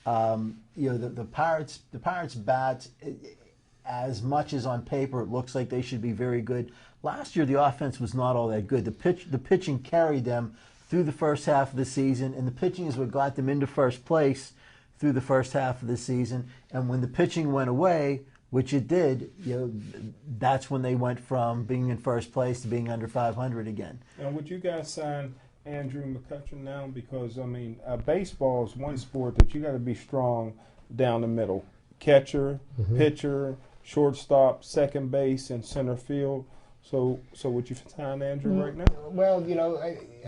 The Pirates bats, as much as on paper it looks like they should be very good. Last year the offense was not all that good. The pitching carried them through the first half of the season, and the pitching is what got them into first place through the first half of the season. And when the pitching went away, which it did, that's when they went from being in first place to being under 500 again. And would you guys sign Andrew McCutchen now? Because baseball is one sport that you got to be strong down the middle: catcher, pitcher, shortstop, second base, and center field. So would you sign Andrew right now? Well,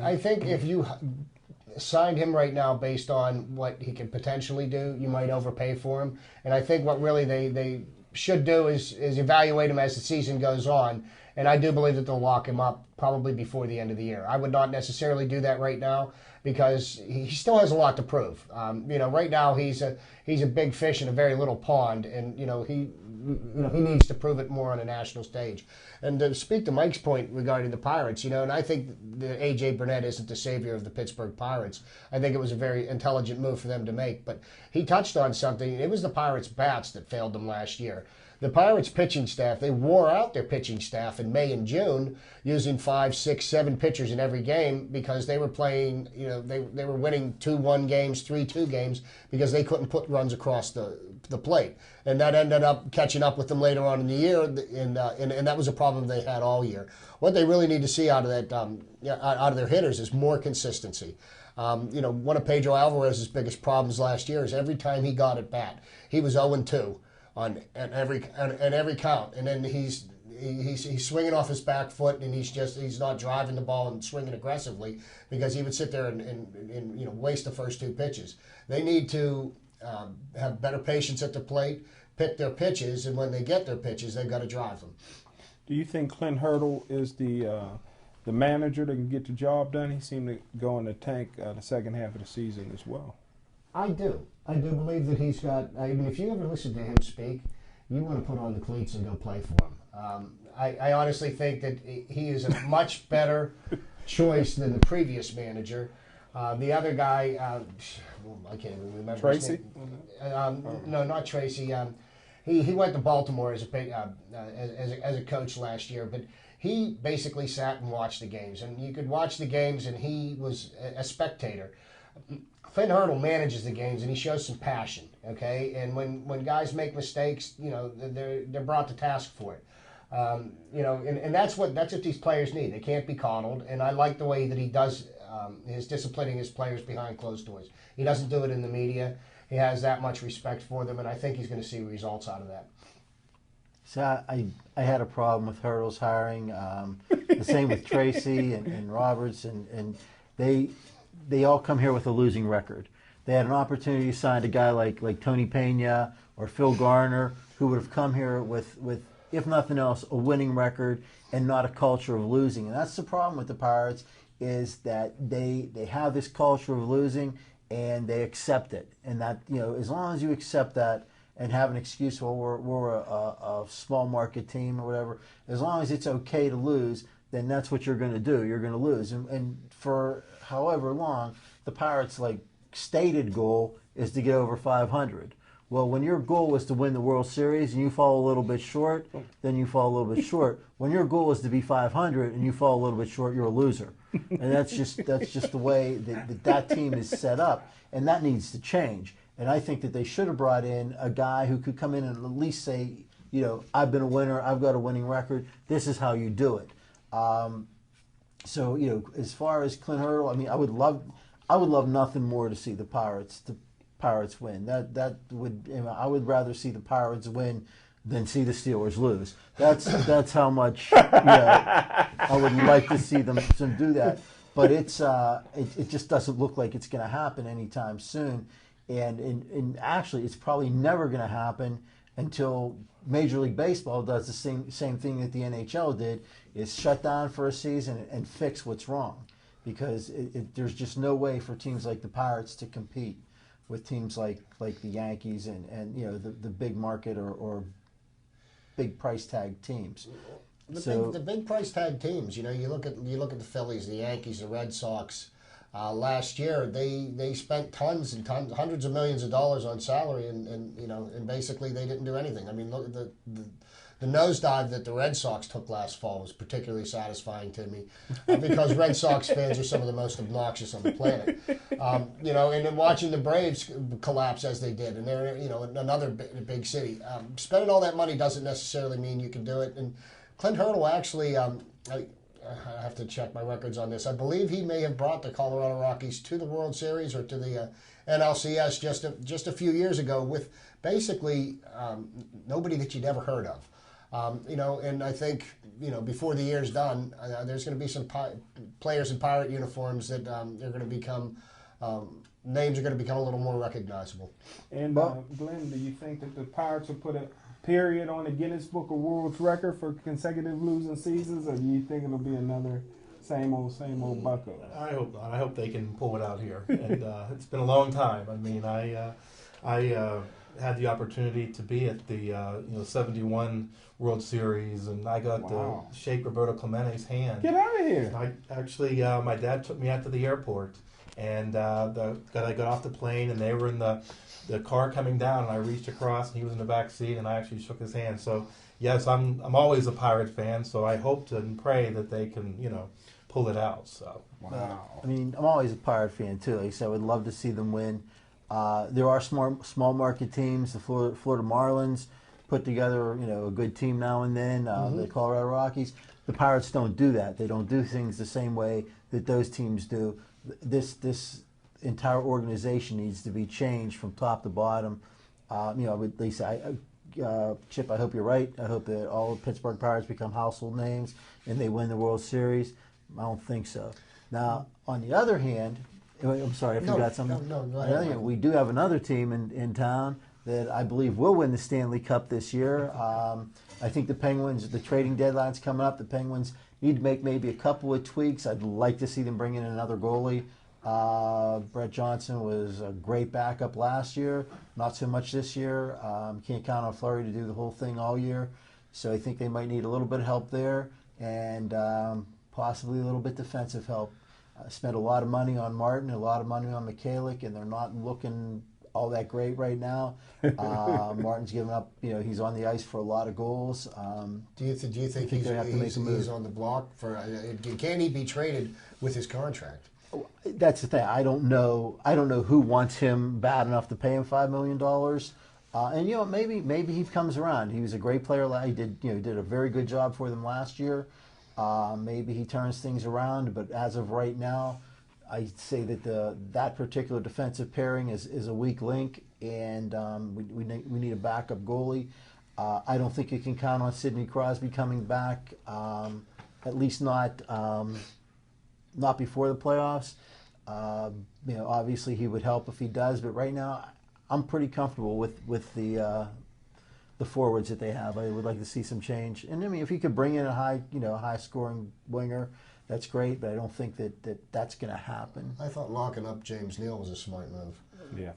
I think if you signed him right now based on what he could potentially do, you might overpay for him. And I think what really they should do is evaluate him as the season goes on. And I do believe that they'll lock him up probably before the end of the year. I would not necessarily do that right now because he still has a lot to prove. Right now he's a big fish in a very little pond, and he needs to prove it more on a national stage. And to speak to Mike's point regarding the Pirates, and I think that A.J. Burnett isn't the savior of the Pittsburgh Pirates. I think it was a very intelligent move for them to make. But he touched on something. It was the Pirates' bats that failed them last year. The Pirates pitching staff, they wore out their pitching staff in May and June using 5, 6, 7 pitchers in every game because they were playing, they were winning 2-1 games, 3-2 games because they couldn't put runs across the plate. And that ended up catching up with them later on in the year, and that was a problem they had all year. What they really need to see out of that, out of their hitters is more consistency. One of Pedro Alvarez's biggest problems last year is every time he got at bat, he was 0-2. On every count, and then he's swinging off his back foot, and he's not driving the ball and swinging aggressively because he would sit there and waste the first 2 pitches. They need to have better patience at the plate, pick their pitches, and when they get their pitches, they've got to drive them. Do you think Clint Hurdle is the manager that can get the job done? He seemed to go in the tank the second half of the season as well. I do believe that he's got. I mean, if you ever listen to him speak, you want to put on the cleats and go play for him. I honestly think that he is a much better choice than the previous manager. The other guy, I can't even remember. Tracy? His name. No, not Tracy. He went to Baltimore as a coach last year, but he basically sat and watched the games, and you could watch the games, and he was a spectator. Clint Hurdle manages the games, and he shows some passion, okay? And when guys make mistakes, they're brought to task for it. And that's what these players need. They can't be coddled, and I like the way that he does his disciplining his players behind closed doors. He doesn't do it in the media. He has that much respect for them, and I think he's going to see results out of that. So I had a problem with Hurdle's hiring. The same with Tracy and Roberts, and they all come here with a losing record. They had an opportunity to sign a guy like Tony Pena or Phil Garner, who would have come here with, if nothing else, a winning record and not a culture of losing. And that's the problem with the Pirates, is that they have this culture of losing and they accept it. And that, as long as you accept that and have an excuse, well, we're a small market team or whatever, as long as it's okay to lose, then that's what you're going to do. You're going to lose. And for however long, the Pirates' stated goal is to get over 500. Well, when your goal is to win the World Series and you fall a little bit short, then you fall a little bit short. When your goal is to be 500 and you fall a little bit short, you're a loser. And that's just the way that team is set up, and that needs to change. And I think that they should have brought in a guy who could come in and at least say, I've been a winner, I've got a winning record, this is how you do it. So as far as Clint Hurdle, I mean, I would love nothing more to see the Pirates win. That would, I would rather see the Pirates win than see the Steelers lose. That's how much I would like to see them do that. But it just doesn't look like it's going to happen anytime soon. And actually, it's probably never going to happen until Major League Baseball does the same thing that the NHL did, is shut down for a season and fix what's wrong. Because there's just no way for teams like the Pirates to compete with teams like the Yankees and the big market or big price tag teams. The big price tag teams. You look at the Phillies, the Yankees, the Red Sox. Last year, they spent tons and tons, hundreds of millions of dollars on salary, and basically they didn't do anything. I mean, look at the nosedive that the Red Sox took last fall was particularly satisfying to me, because Red Sox fans are some of the most obnoxious on the planet. And then watching the Braves collapse as they did, and they're another big city. Spending all that money doesn't necessarily mean you can do it. And Clint Hurdle actually, I have to check my records on this. I believe he may have brought the Colorado Rockies to the World Series or to the NLCS just a few years ago with basically nobody that you'd ever heard of. And I think, before the year's done, there's going to be some players in Pirate uniforms that they're going to become, names are going to become a little more recognizable. And Glenn, do you think that the Pirates will put period on the Guinness Book of World Record for consecutive losing seasons, or do you think it'll be another same old Bucko? I hope not. I hope they can pull it out here. And it's been a long time. I mean, I had the opportunity to be at the 71 World Series, and I got to shake Roberto Clemente's hand. Get out of here! My dad took me out to the airport, and I got off the plane, and they were in the car coming down, and I reached across, and he was in the back seat, and I actually shook his hand. So yes, I'm always a Pirate fan. So I hope and pray that they can pull it out. So I mean, I'm always a Pirate fan too. Like I said, I would love to see them win. There are small market teams. The Florida Marlins put together, a good team now and then. The Colorado Rockies. The Pirates don't do that. They don't do things the same way that those teams do. This entire organization needs to be changed from top to bottom. At least Chip, I hope you're right. I hope that all the Pittsburgh Pirates become household names and they win the World Series. I don't think so. Now, on the other hand, I'm sorry, I forgot something. No, go ahead. We do have another team in town that I believe will win the Stanley Cup this year. I think the Penguins, the trading deadline's coming up. The Penguins need to make maybe a couple of tweaks. I'd like to see them bring in another goalie. Brett Johnson was a great backup last year, not so much this year. Can't count on Fleury to do the whole thing all year. So I think they might need a little bit of help there, and possibly a little bit defensive help. Spent a lot of money on Martin, a lot of money on Mikhailiuk, and they're not looking all that great right now. Martin's given up. He's on the ice for a lot of goals. Do you think he's on the block for? Can he be traded with his contract? That's the thing. I don't know who wants him bad enough to pay him $5 million. And maybe he comes around. He was a great player. He did a very good job for them last year. Maybe he turns things around. But as of right now, I'd say that that particular defensive pairing is a weak link, and we need a backup goalie. I don't think you can count on Sidney Crosby coming back. At least not before the playoffs. Obviously he would help if he does, but right now I'm pretty comfortable with the forwards that they have. I would like to see some change. And I mean, if he could bring in a high scoring winger, that's great, but I don't think that's going to happen. I thought locking up James Neal was a smart move. Yeah.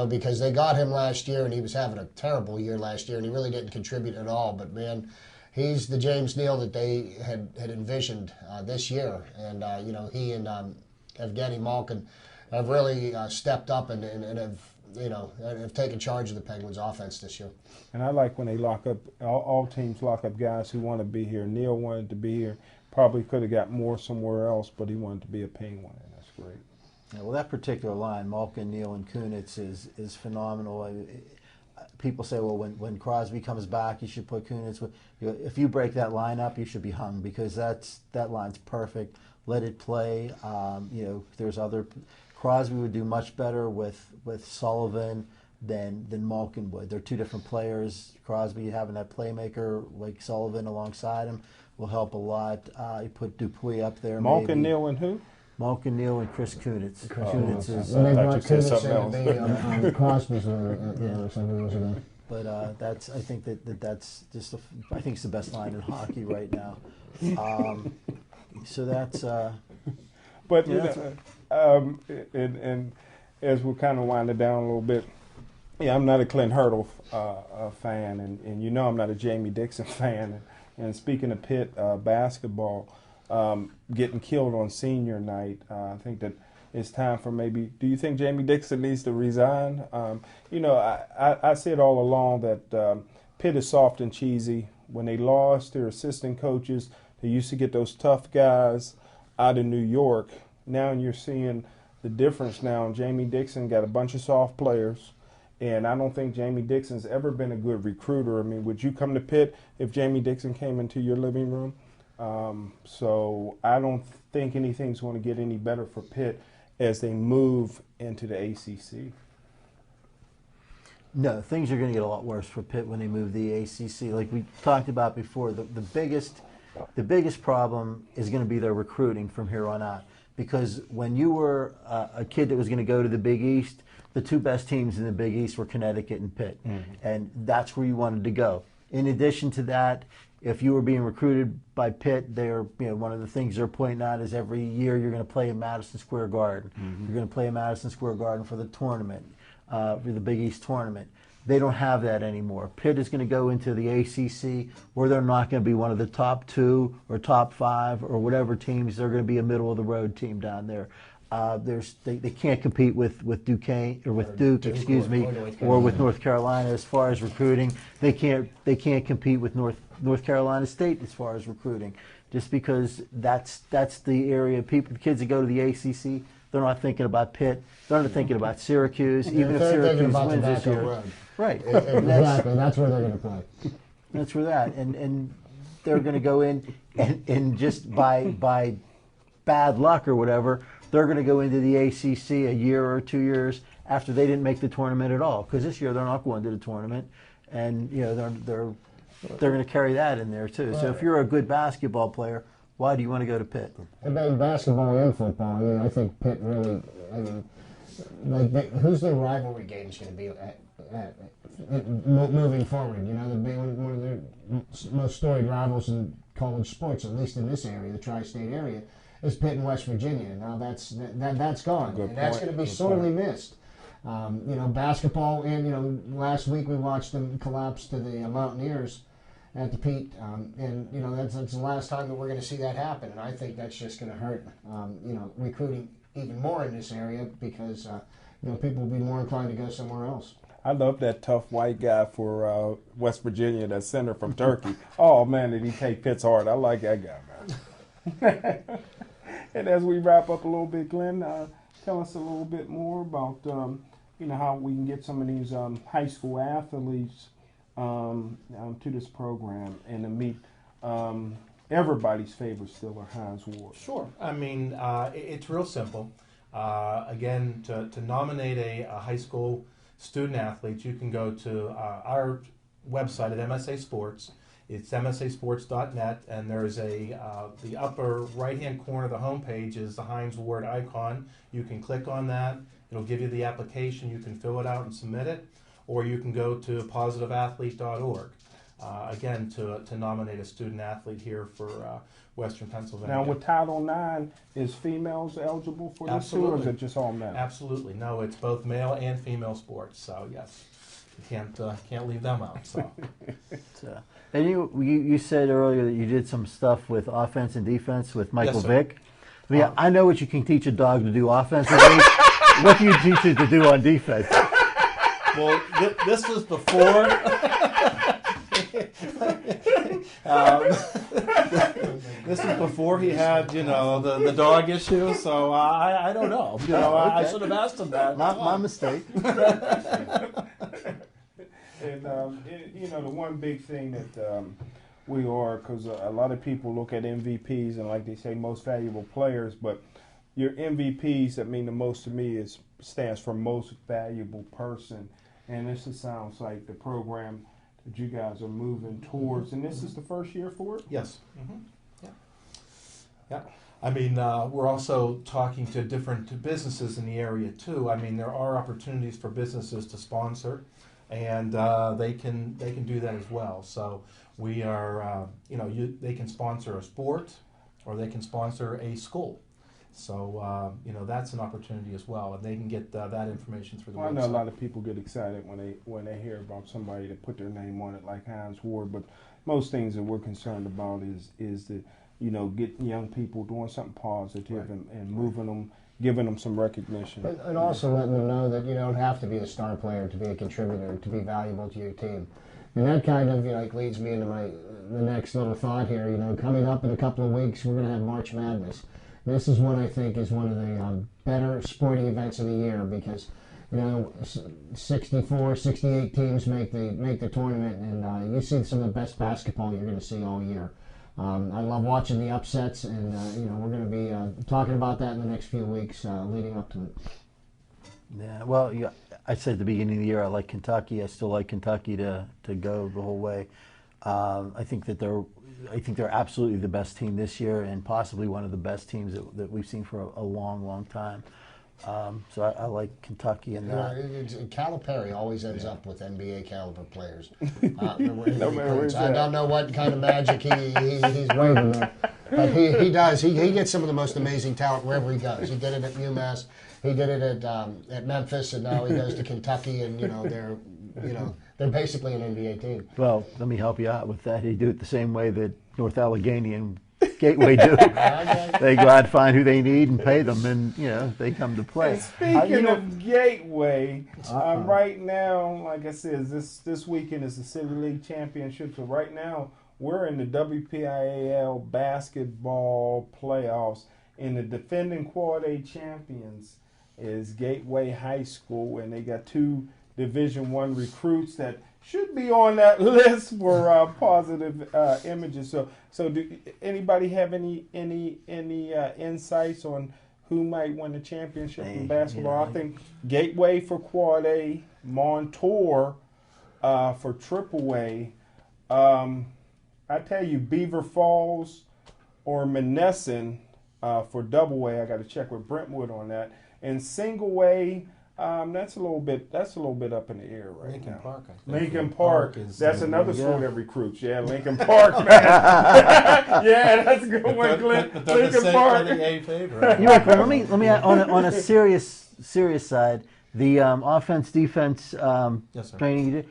Because they got him last year, and he was having a terrible year last year, and he really didn't contribute at all. But man, he's the James Neal that they had envisioned this year, and he and Evgeny Malkin have really stepped up and have taken charge of the Penguins' offense this year. And I like when they lock up. All teams lock up guys who want to be here. Neal wanted to be here. Probably could have got more somewhere else, but he wanted to be a Penguin, and that's great. Yeah, well, that particular line, Malkin, Neal, and Kunitz, is phenomenal. People say, well, when Crosby comes back, you should put Kunitz. If you break that line up, you should be hung, because that line's perfect. Let it play. There's other. Crosby would do much better with Sullivan than Malkin would. They're two different players. Crosby having that playmaker like Sullivan alongside him will help a lot. You put Dupuis up there. Malkin, Neal, and who? Malkin, Neal, and Chris Kunitz. Kunitz is. They brought Kunitz in Cosmos some years ago. But I think that's just. I think it's the best line in hockey right now. So that's. But and as we're kind of winding down a little bit, I'm not a Clint Hurdle fan, and I'm not a Jamie Dixon fan. And speaking of Pitt basketball, getting killed on senior night, I think that it's time for maybe. Do you think Jamie Dixon needs to resign? I said all along that Pitt is soft and cheesy. When they lost their assistant coaches, they used to get those tough guys out of New York. Now you're seeing the difference now. And Jamie Dixon got a bunch of soft players. And I don't think Jamie Dixon's ever been a good recruiter. I mean, would you come to Pitt if Jamie Dixon came into your living room? So I don't think anything's going to get any better for Pitt as they move into the ACC. No, things are going to get a lot worse for Pitt when they move the ACC. Like we talked about before, the biggest problem is going to be their recruiting from here on out. Because when you were a kid that was going to go to the Big East, the two best teams in the Big East were Connecticut and Pitt, and that's where you wanted to go. In addition to that, if you were being recruited by Pitt, they're, one of the things they're pointing out is every year you're going to play in Madison Square Garden. You're going to play in Madison Square Garden for the tournament, for the Big East tournament. They don't have that anymore. Pitt is going to go into the ACC, where they're not going to be one of the top 2 or top 5 or whatever teams. They're going to be a middle of the road team down there. They can't compete with Duquesne or with Duke, excuse me, or with North Carolina as far as recruiting. They can't compete with North Carolina State as far as recruiting, just because that's the area the kids that go to the ACC. They're not thinking about Pitt. They're not thinking about Syracuse, even if Syracuse wins this year. Right. Exactly. That's where they're going to play. That's where that. And they're going to go in and just by bad luck or whatever, they're going to go into the ACC a year or 2 years after they didn't make the tournament at all. Because this year they're not going to the tournament, and they're going to carry that in there too. Right. So if you're a good basketball player, why do you want to go to Pitt? About basketball and football, I think Pitt really. Who's their rivalry games going to be moving forward? They're one of their most storied rivals in college sports, at least in this area, the tri-state area, is Pitt and West Virginia. Now that's gone, and that's going to be sorely missed. Basketball, and last week we watched them collapse to the Mountaineers at the Pete, and that's the last time that we're going to see that happen. And I think that's just going to hurt, recruiting even more in this area, because people will be more inclined to go somewhere else. I love that tough white guy for West Virginia, that center from Turkey. Oh man, did he take Pitt's heart? I like that guy, man. And as we wrap up a little bit, Glenn, tell us a little bit more about how we can get some of these high school athletes to this program and to meet everybody's favorite Stiller, Hines Ward. Sure. I mean, it's real simple. Again, to nominate a high school student athlete, you can go to our website at MSA Sports. It's msasports.net, and there's the upper right-hand corner of the homepage is the Hines Ward icon. You can click on that. It'll give you the application. You can fill it out and submit it, or you can go to positiveathlete.org. Again, to nominate a student athlete here for Western Pennsylvania. Now, with Title IX, is females eligible for this too, or is it just all men? Absolutely. No, it's both male and female sports. So yes, you can't leave them out. So. And you said earlier that you did some stuff with offense and defense with Michael Vick. I mean, I know what you can teach a dog to do offensively. What do you teach it to do on defense? Well, this was before. This was before he had, the dog issue. So I don't know. Okay. I should have asked him that. Not my mistake. And the one big thing that we are, because a lot of people look at MVPs and, like they say, most valuable players, but your MVPs that mean the most to me stands for most valuable person, and this sounds like the program that you guys are moving towards, and this is the first year for it? Yes. Mm-hmm. Yeah. I mean, we're also talking to different businesses in the area too. I mean, there are opportunities for businesses to sponsor, and they can do that as well. So we are, they can sponsor a sport, or they can sponsor a school. So that's an opportunity as well, and they can get that information through the website. I know a lot of people get excited when they hear about somebody to put their name on it, like Hines Ward. But most things that we're concerned about is that getting young people doing something positive, right, and moving them, giving them some recognition, and also letting them know that you don't have to be a star player to be a contributor, to be valuable to your team. And that kind of leads me into the next little thought here. Coming up in a couple of weeks, we're going to have March Madness. This is what I think is one of the better sporting events of the year, because 64, 68 teams make the tournament, and you see some of the best basketball you're going to see all year. I love watching the upsets, and we're going to be talking about that in the next few weeks leading up to it. Yeah, well, I said at the beginning of the year I like Kentucky. I still like Kentucky to go the whole way. I think they're absolutely the best team this year, and possibly one of the best teams that we've seen for a long, long time. So I like Kentucky in that. Calipari always ends up with NBA caliber players. No matter where he's I at. don't know what kind of magic he's waving there, but he does. He gets some of the most amazing talent wherever he goes. He did it at UMass. He did it at Memphis, and now he goes to Kentucky, and they're basically an NBA team. Well, let me help you out with that. They do it the same way that North Allegheny and Gateway do. They go out and find who they need and pay them, and they come to play. And speaking of Gateway, right now, like I said, this weekend is the City League Championship. So right now we're in the WPIAL basketball playoffs, and the defending Quad A champions is Gateway High School, and they got 2 Division I recruits that should be on that list for positive images. So do anybody have any insights on who might win the championship in basketball? I think Gateway for Quad A, Montour for Triple A. I tell you, Beaver Falls or Monessen for Double A. I got to check with Brentwood on that. And Single A. That's a little bit up in the air right Lincoln now. Park, I think. Lincoln Park. is That's another school that recruits. Yeah, Lincoln Park, man. Yeah, that's a good one, Glenn. Lincoln Park. The A favorite. You know, let me on a serious side. The offense defense training you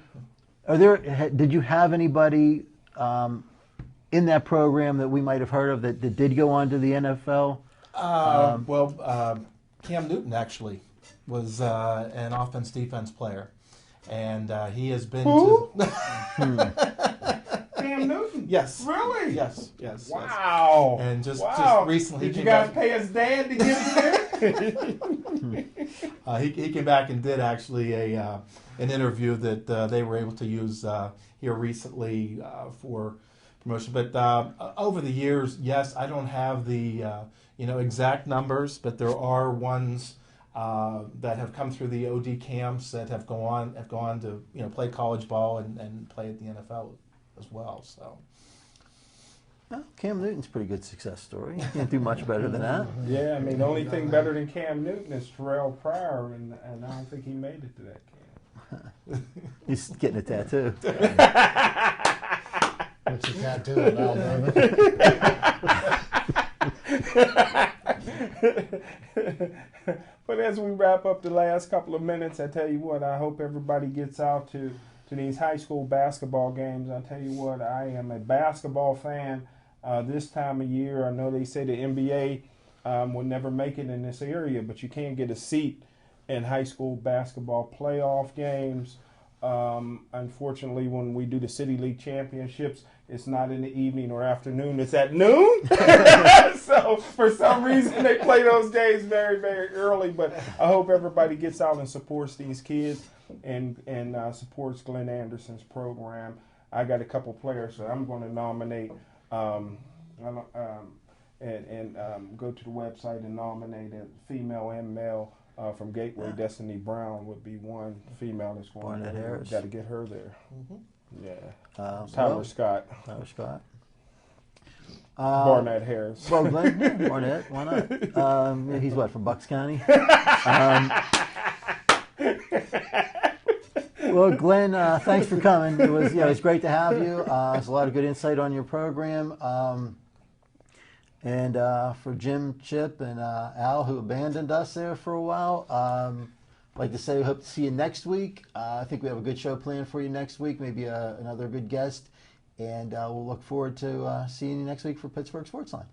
did. Did you have anybody in that program that we might have heard of that did go on to the NFL? Cam Newton actually was an offense-defense player, and he has been Who? to... Cam Newton? Yes. Really? Yes. Wow. And just recently... Did you guys pay his dad to get him there? He came back and did actually an interview that they were able to use here recently for promotion. But over the years, yes, I don't have the exact numbers, but there are ones that have come through the OD camps that have gone to play college ball and play at the NFL as well. So. Well, Cam Newton's a pretty good success story. You can't do much better than that. Yeah, I mean, the only thing better than Cam Newton is Terrell Pryor, and I don't think he made it to that camp. He's getting a tattoo. What's a tattoo about, David? But as we wrap up the last couple of minutes, I tell you what, I hope everybody gets out to these high school basketball games. I tell you what, I am a basketball fan this time of year. I know they say the NBA will never make it in this area, but you can't get a seat in high school basketball playoff games. Unfortunately, when we do the City League Championships, it's not in the evening or afternoon. It's at noon. So for some reason, they play those games very, very early. But I hope everybody gets out and supports these kids and supports Glenn Anderson's program. I got a couple players that I'm going to nominate and go to the website and nominate a female and male. From Gateway, Destiny Brown would be one female that's going Barnett Harris. Got to get her there. Mm-hmm. Yeah. Tyler Scott. Barnett Harris. Well, Glenn, Barnett, why not? He's from Bucks County? Well, Glenn, thanks for coming. It was great to have you. There's a lot of good insight on your program. And for Jim, Chip, and Al, who abandoned us there for a while, I'd like to say we hope to see you next week. I think we have a good show planned for you next week, maybe another good guest. And we'll look forward to seeing you next week for Pittsburgh Sportsline.